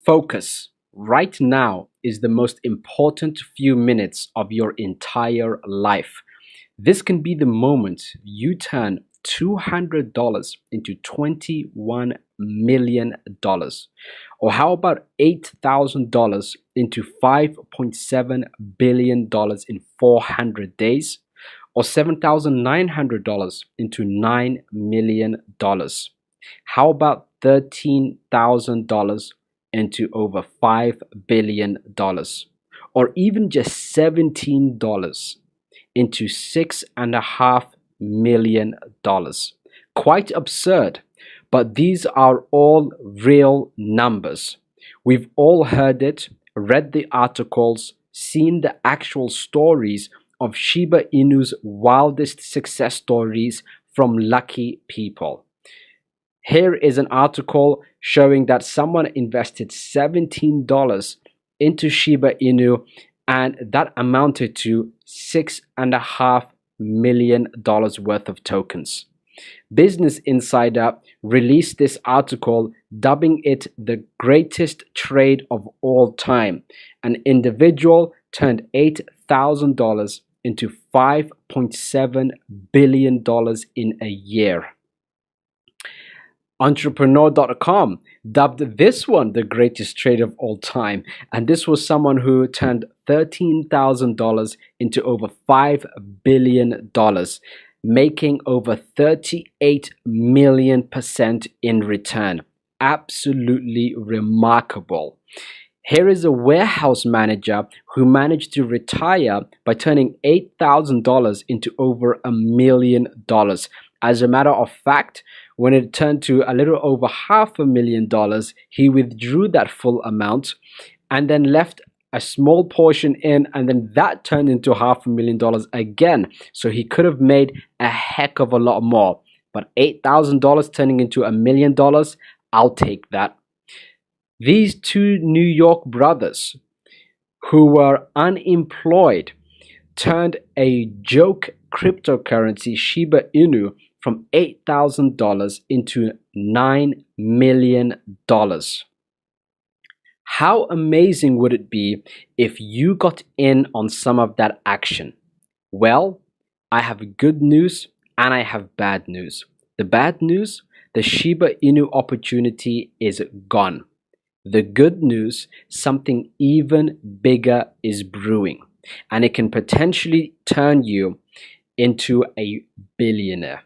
Focus. Right now is the most important few minutes of your entire life. This can be the moment you turn $200 into $21 million. Or how about $8,000 into $5.7 billion in 400 days? Or $7,900 into $9 million? How about $13,000 into over $5 billion? Or even just $17 into $6.5 million? Quite absurd, but these are all real numbers. We've all heard it, read the articles, seen the actual stories of Shiba Inu's wildest success stories from lucky people. Here is an article showing that someone invested $17 into Shiba Inu and that amounted to $6.5 million worth of tokens. Business Insider released this article dubbing it the greatest trade of all time. An individual turned $8,000 into $5.7 billion in a year. Entrepreneur.com dubbed this one the greatest trade of all time, and this was someone who turned $13,000 into over $5 billion, making over 38 million% in return. Absolutely remarkable. Here is a warehouse manager who managed to retire by turning $8,000 into over $1 million. As a matter of fact, when it turned to a little over $500,000, he withdrew that full amount and then left a small portion in, and then that turned into $500,000 again. So he could have made a heck of a lot more. But $8,000 turning into $1 million, I'll take that. These two New York brothers who were unemployed turned a joke cryptocurrency Shiba Inu from $8,000 into $9 million. How amazing would it be if you got in on some of that action? Well, I have good news and I have bad news. The bad news, the Shiba Inu opportunity is gone. The good news, something even bigger is brewing, and it can potentially turn you into a billionaire.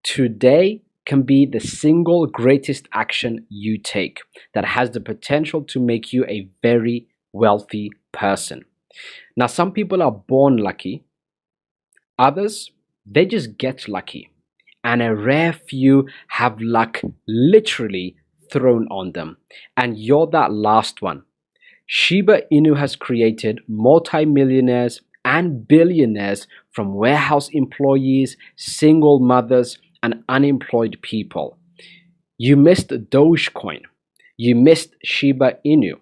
Today can be the single greatest action you take that has the potential to make you a very wealthy person. Now, some people are born lucky. Others, they just get lucky. And a rare few have luck literally thrown on them. And you're that last one. Shiba Inu has created multimillionaires and billionaires from warehouse employees, single mothers, and unemployed people. You missed Dogecoin. You missed Shiba Inu.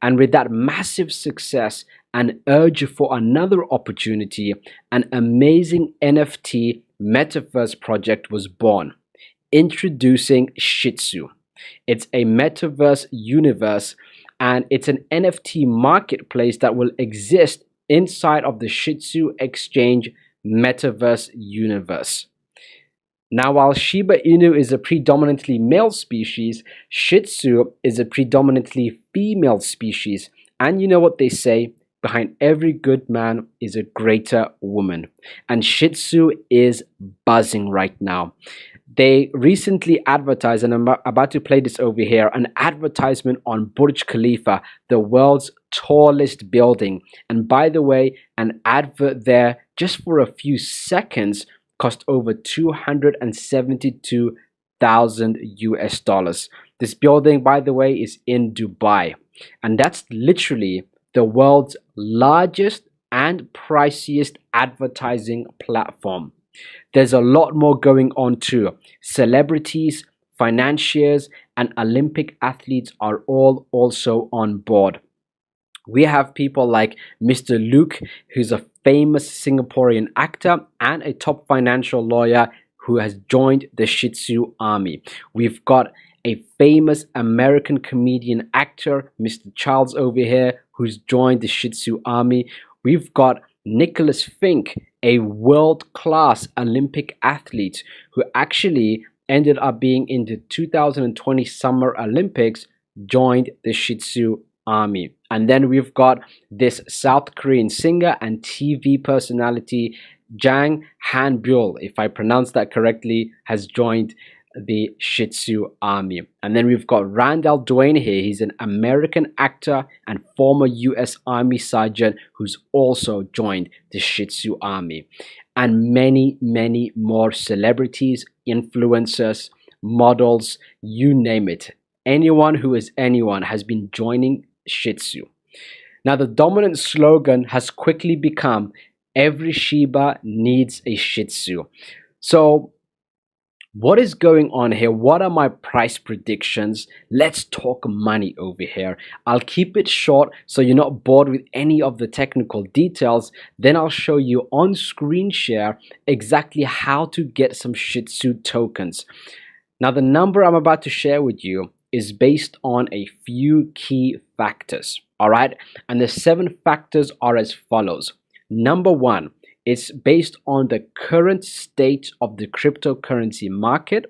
And with that massive success and urge for another opportunity, an amazing NFT Metaverse project was born. Introducing SHIHTZU. It's a Metaverse universe, and it's an NFT marketplace that will exist inside of the SHIHTZU Exchange Metaverse universe. Now, while Shiba Inu is a predominantly male species, SHIHTZU is a predominantly female species. And you know what they say? Behind every good man is a greater woman. And SHIHTZU is buzzing right now. They recently advertised, and I'm about to play this over here, an advertisement on Burj Khalifa, the world's tallest building. And by the way, an advert there just for a few seconds cost over $272,000. This building, by the way, is in Dubai. And that's literally the world's largest and priciest advertising platform. There's a lot more going on too. Celebrities, financiers, and Olympic athletes are all also on board. We have people like Mr. Luke, who's a famous Singaporean actor and a top financial lawyer who has joined the SHIHTZU army. We've got a famous American comedian actor, Mr. Charles over here, who's joined the SHIHTZU army. We've got Nicholas Fink, a world-class Olympic athlete who actually ended up being in the 2020 Summer Olympics, joined the SHIHTZU army. And then we've got this South Korean singer and TV personality Jang Han-byul, if I pronounce that correctly, has joined the SHIHTZU army. And then we've got Randall Dwayne here. He's an American actor and former US Army sergeant who's also joined the SHIHTZU army. And many, many more celebrities, influencers, models, you name it. Anyone who is anyone has been joining SHIHTZU. Now, the dominant slogan has quickly become, every Shiba needs a SHIHTZU. So what is going on here? What are my price predictions? Let's talk money over here. I'll keep it short so you're not bored with any of the technical details. Then I'll show you on screen share exactly how to get some SHIHTZU tokens. Now, the number I'm about to share with you is based on a few key factors. All right. And the 7 factors are as follows. Number 1. It's based on the current state of the cryptocurrency market,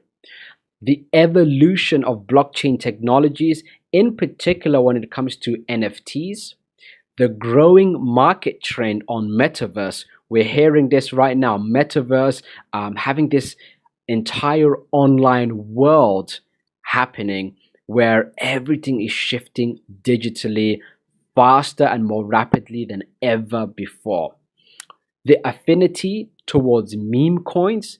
the evolution of blockchain technologies, in particular when it comes to NFTs, the growing market trend on Metaverse. We're hearing this right now, Metaverse, having this entire online world happening where everything is shifting digitally faster and more rapidly than ever before. The affinity towards meme coins,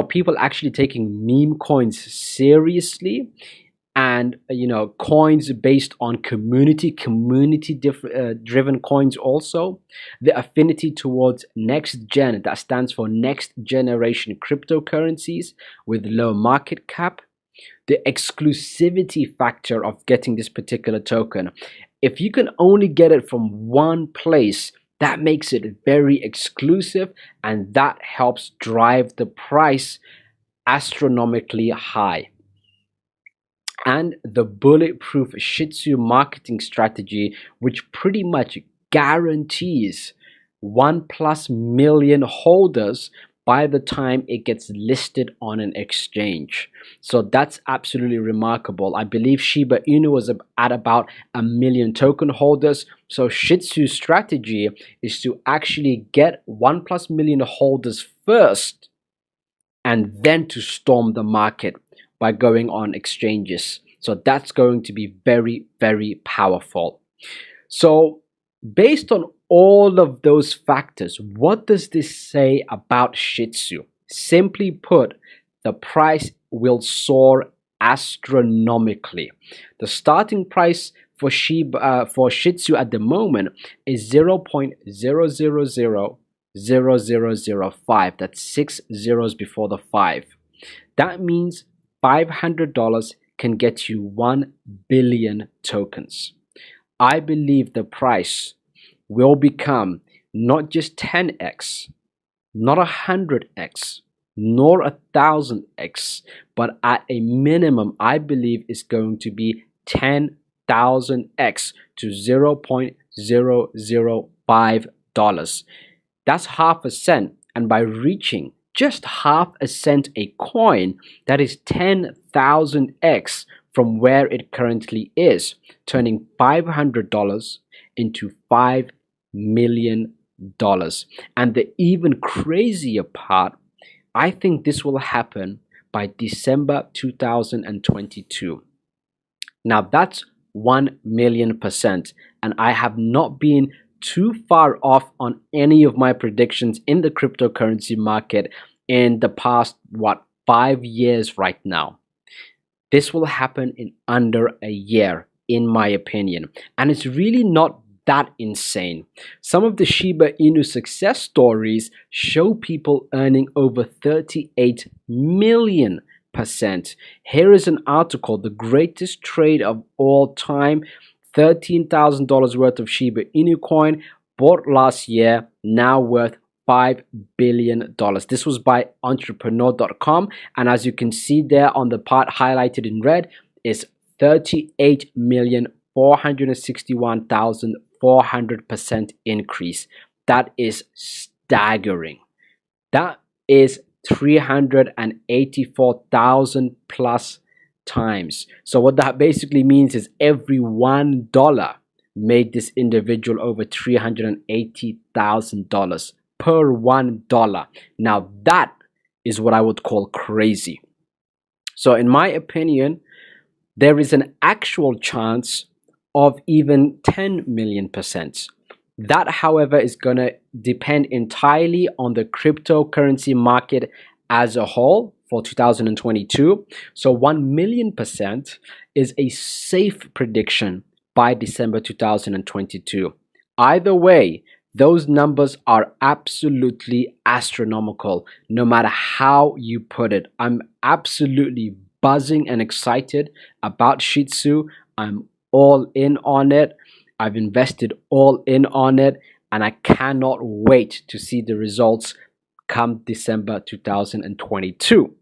people actually taking meme coins seriously, and coins based on community driven coins also. The affinity towards next gen, that stands for next generation cryptocurrencies with low market cap. The exclusivity factor of getting this particular token. If you can only get it from one place, that makes it very exclusive, and that helps drive the price astronomically high. And the bulletproof SHIHTZU marketing strategy, which pretty much guarantees 1+ million holders by the time it gets listed on an exchange. So that's absolutely remarkable. I believe Shiba Inu was at about 1 million token holders. So SHIHTZU's strategy is to actually get 1+ million holders first, and then to storm the market by going on exchanges. So that's going to be very, very powerful. So based on all of those factors, what does this say about SHIHTZU? Simply put, the price will soar astronomically. The starting price for SHIHTZU at the moment is 0.0000005. That's 6 zeros before the 5. That means $500 can get you 1 billion tokens. I believe the price will become not just 10x, not 100x, nor 1000x, but at a minimum, I believe it's going to be 10,000x to $0.005. That's half a cent, and by reaching just half a cent a coin, that is 10,000x from where it currently is, turning $500 into $5 million. And the even crazier part, I think this will happen by December 2022. Now that's 1,000,000%, and I have not been too far off on any of my predictions in the cryptocurrency market in the past 5 years right now. This will happen in under a year, in my opinion, and it's really not that insane. Some of the Shiba Inu success stories show people earning over 38 million%. Here is an article, the greatest trade of all time, $13,000 worth of Shiba Inu coin, bought last year, now worth $5 billion. This was by entrepreneur.com, and as you can see there on the part highlighted in red, is 38,461,400% increase. That is staggering. That is 384,000 plus times. So what that basically means is every $1 made this individual over $380,000 per $1. Now that is what I would call crazy. So in my opinion, there is an actual chance of even 10 million percent. That, however, is going to depend entirely on the cryptocurrency market as a whole for 2022. So 1 million percent is a safe prediction by December 2022. Either way, those numbers are absolutely astronomical, no matter how you put it. I'm absolutely buzzing and excited about SHIHTZU. I'm all in on it. I've invested all in on it, and I cannot wait to see the results come December 2022.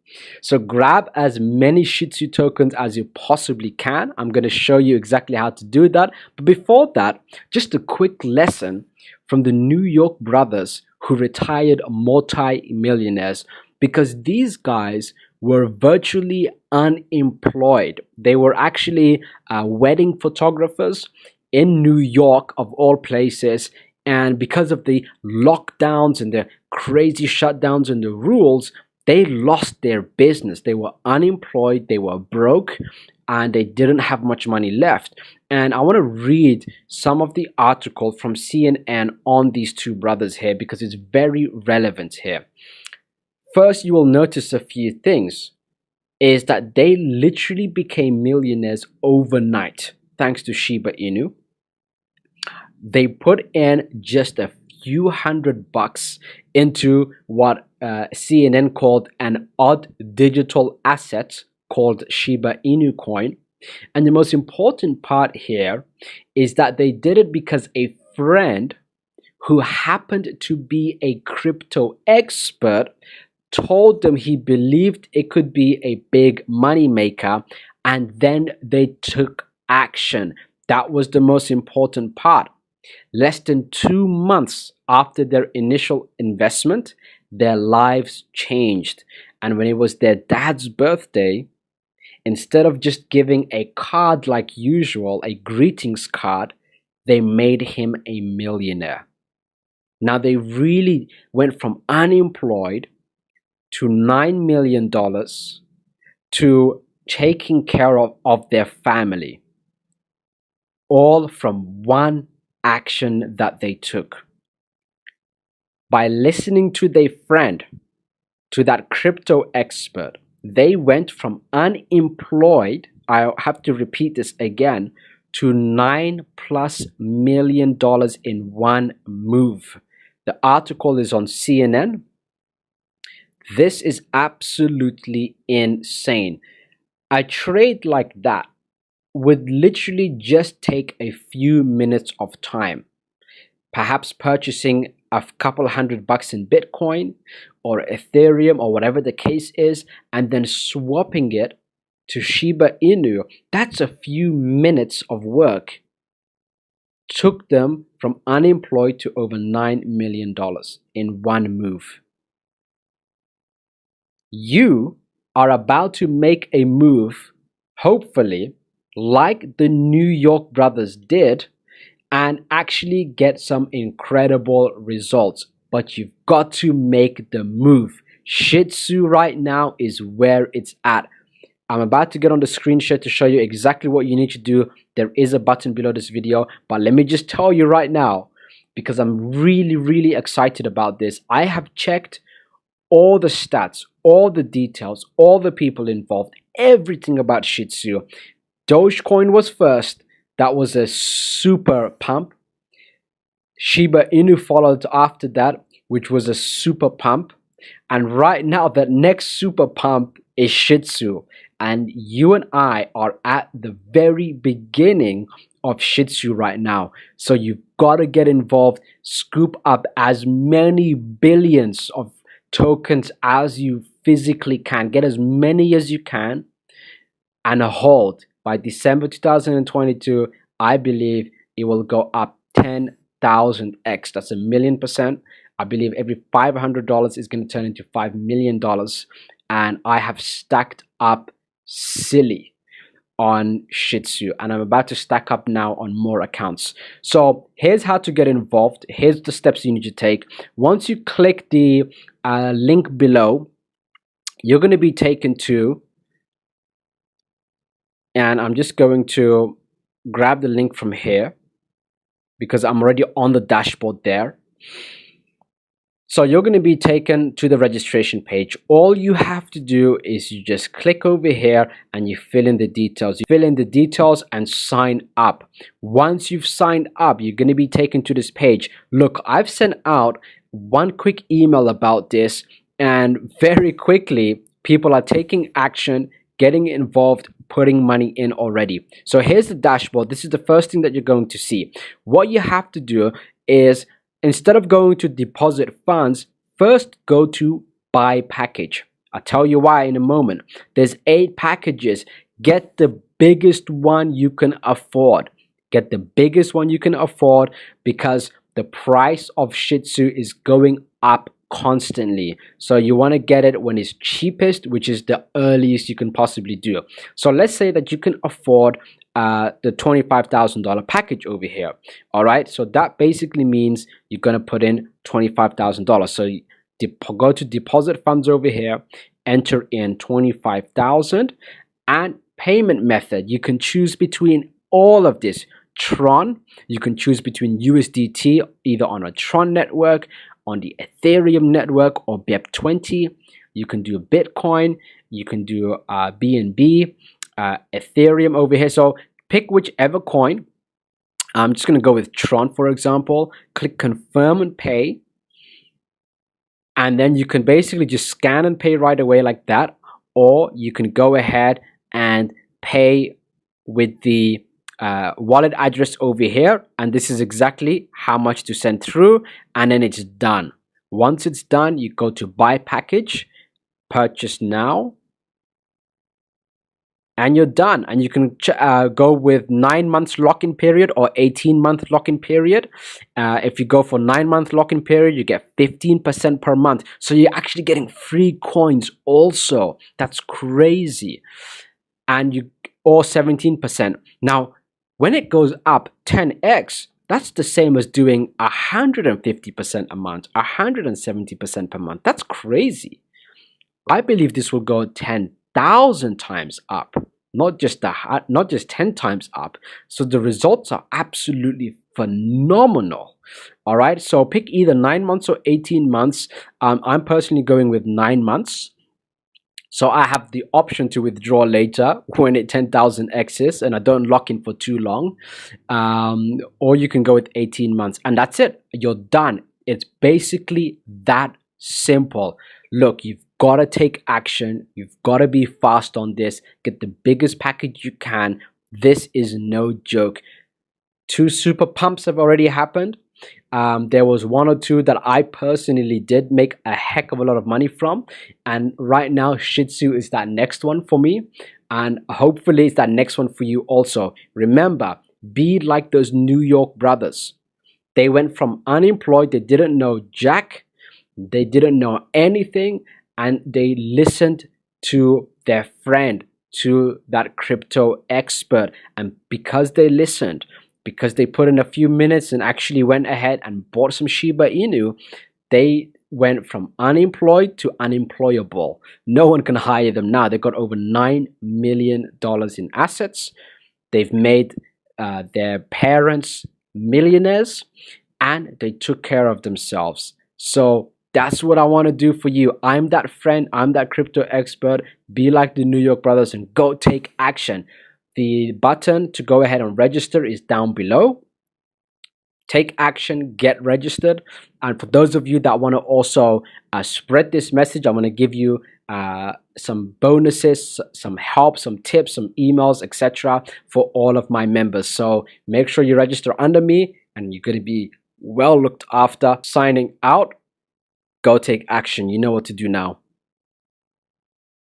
So grab as many SHIHTZU tokens as you possibly can. I'm going to show you exactly how to do that. But before that, just a quick lesson from the New York brothers who retired multi-millionaires, because these guys were virtually unemployed. They were actually wedding photographers in New York, of all places, and because of the lockdowns and the crazy shutdowns and the rules, they lost their business. They were unemployed, they were broke, and they didn't have much money left. And I want to read some of the article from CNN on these two brothers here because it's very relevant here. First, you will notice a few things, is that they literally became millionaires overnight thanks to Shiba Inu. They put in just a few $100 into what CNN called an odd digital asset called Shiba Inu coin. And the most important part here is that they did it because a friend who happened to be a crypto expert told them he believed it could be a big money maker, and then they took action. That was the most important part. Less than 2 months after their initial investment, their lives changed. And when it was their dad's birthday, instead of just giving a card like usual, a greetings card, they made him a millionaire. Now they really went from unemployed to $9 million to taking care of their family, all from one action that they took. By listening to their friend, to that crypto expert, they went from unemployed, I have to repeat this again, to $9+ million in one move. The article is on CNN. This is absolutely insane. A trade like that would literally just take a few minutes of time. Perhaps purchasing a couple $100 in Bitcoin or Ethereum or whatever the case is, and then swapping it to Shiba Inu. That's a few minutes of work. Took them from unemployed to over $9 million in one move. You are about to make a move, hopefully, like the New York brothers did, and actually get some incredible results. But you've got to make the move. SHIHTZU right now is where it's at. I'm about to get on the screen share to show you exactly what you need to do. There is a button below this video, but let me just tell you right now, because I'm really excited about this. I have checked all the stats, all the details, all the people involved, everything about SHIHTZU. Dogecoin was first. That was a super pump. Shiba Inu followed after that, which was a super pump. And right now, the next super pump is SHIHTZU. And you and I are at the very beginning of SHIHTZU right now. So you've got to get involved, scoop up as many billions of tokens as you physically can. Get as many as you can and hold. by December 2022, I believe it will go up 10,000x. That's 1,000,000%. I believe every $500 is going to turn into $5 million. And I have stacked up silly on SHIHTZU, and I'm about to stack up now on more accounts. So here's how to get involved. Here's the steps you need to take. Once you click the link below, you're going to be taken to, and I'm just going to grab the link from here because I'm already on the dashboard there. So you're going to be taken to the registration page. All you have to do is you just click over here and you fill in the details. You fill in the details and sign up. Once you've signed up, you're going to be taken to this page. Look, I've sent out one quick email about this, and very quickly people are taking action, getting involved, putting money in already. So here's the dashboard. This is the first thing that you're going to see. What you have to do is, instead of going to deposit funds, first go to buy package. I'll tell you why in a moment. There's 8 packages. Get the biggest one you can afford. Get the biggest one you can afford, because the price of SHIHTZU is going up constantly. So you want to get it when it's cheapest, which is the earliest you can possibly do. So let's say that you can afford the $25,000 package over here. All right, so that basically means you're going to put in $25,000. So go to deposit funds over here, enter in 25,000, and payment method. You can choose between all of this. Tron, you can choose between USDT, either on a Tron network, on the Ethereum network, or BEP20. You can do Bitcoin, you can do BNB, Ethereum over here. So pick whichever coin. I'm just going to go with Tron, for example. Click confirm and pay, and then you can basically just scan and pay right away like that, or you can go ahead and pay with the wallet address over here, and this is exactly how much to send through, and then it's done. Once it's done, you go to buy package, purchase now, and you're done. And you can go with 9 months lock-in period or 18-month lock-in period. If you go for 9-month lock-in period, you get 15% per month. So you're actually getting free coins also. That's crazy. And you, or 17%. Now, when it goes up 10x, that's the same as doing 150% a month, 170% per month. That's crazy. I believe this will go 10,000 times up, not just 10 times up. So the results are absolutely phenomenal. All right, so pick either 9 months or 18 months. I'm personally going with 9 months. So I have the option to withdraw later when it 10,000x's and I don't lock in for too long. Or you can go with 18 months and that's it. You're done. It's basically that simple. Look, you've got to take action. You've got to be fast on this. Get the biggest package you can. This is no joke. 2 super pumps have already happened. There was 1 or 2 that I personally did make a heck of a lot of money from, and right now SHIHTZU is that next one for me, and hopefully it's that next one for you also. Remember, be like those New York brothers. They went from unemployed, they didn't know jack, they didn't know anything, and they listened to their friend, to that crypto expert, and because they listened, because they put in a few minutes and actually went ahead and bought some Shiba Inu, they went from unemployed to unemployable. No one can hire them now. They've got over $9 million in assets. They've made their parents millionaires, and they took care of themselves. So that's what I want to do for you. I'm that friend. I'm that crypto expert. Be like the New York brothers and go take action. The button to go ahead and register is down below. Take action, get registered. And for those of you that want to also spread this message, I'm going to give you some bonuses, some help, some tips, some emails, etc. for all of my members. So make sure you register under me and you're going to be well looked after. Signing out. Go take action. You know what to do now.